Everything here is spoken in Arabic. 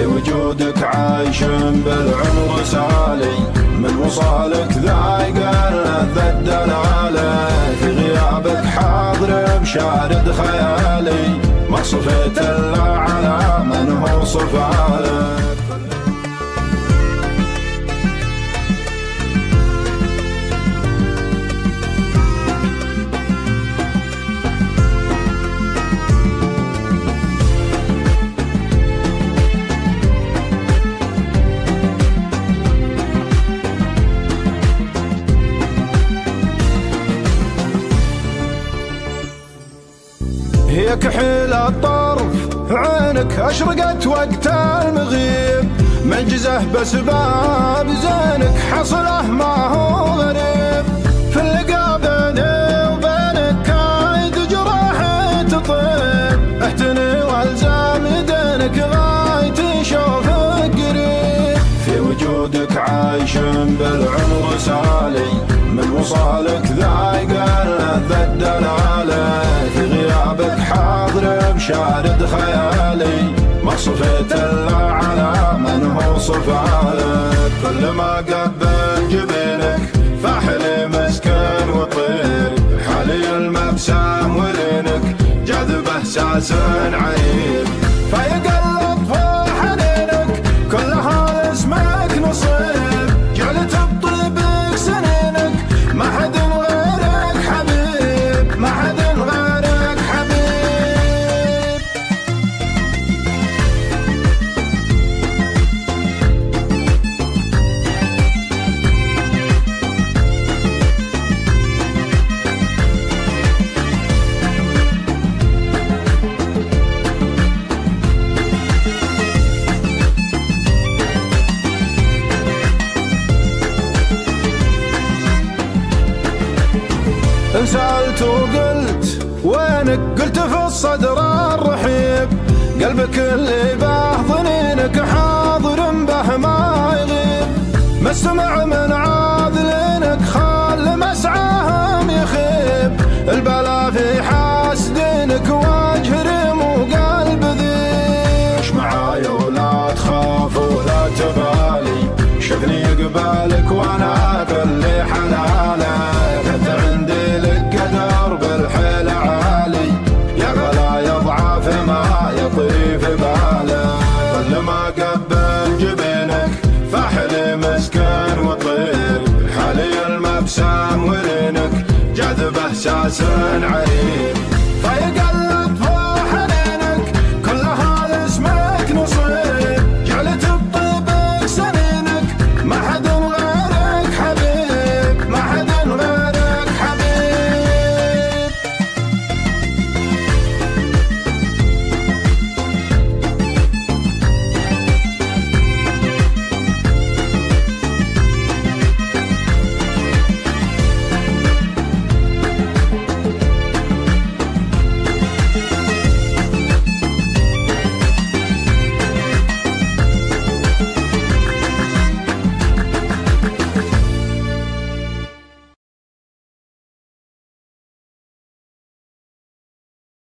في وجودك عايش بالعمر سالي، من وصالك ذايق لذة دلالي، في غيابك حاضر بشارد خيالي، ما صفيت الا على من هو صفالك. هي كحيل الطرف عينك أشرقت وقت المغيب، معجزة بسباب زينك حصله ما هو غريب، في اللقا بيني وبينك كايد جراح تطيب، اهتني والزام يدينك غايتي شوفك قريب، في وجودك عايش بالعمر سالي، من وصالك ذايق لذة دلالي، في غيابك حاضر بشارد خيالي، ما صفيت الا على من هو صفالك. كل ما قبل جبينك فاحلي مسكن وطير، حالي المبسام ولينك جاذبه ساس عيب، فيقلب في حنينك كلها اسمك نصيب، جعلت بطيبك سنينك ما حد غيرك حبيب، ما حد غيرك حبيب. إن سألت وقلت وينك قلت في الصدر الرحيب، قلبك اللي به ظنينك حاضر به ما يغيب، ما استمع من عاذلينك خال مسعاهم يخيب، البلا في حاسدينك وجه ريم وقلب ذيب، عش معاي ولا تخاف ولا تبالي، شفني قبالك وانا كل حلالي، كنت عندي بالحيل عالي، يا غلا يضعف ما يطري في باله، كل ما قبل جبينك فاحلي مسكن وطير، حالي المبسام ولينك جاذبه ساس عريب.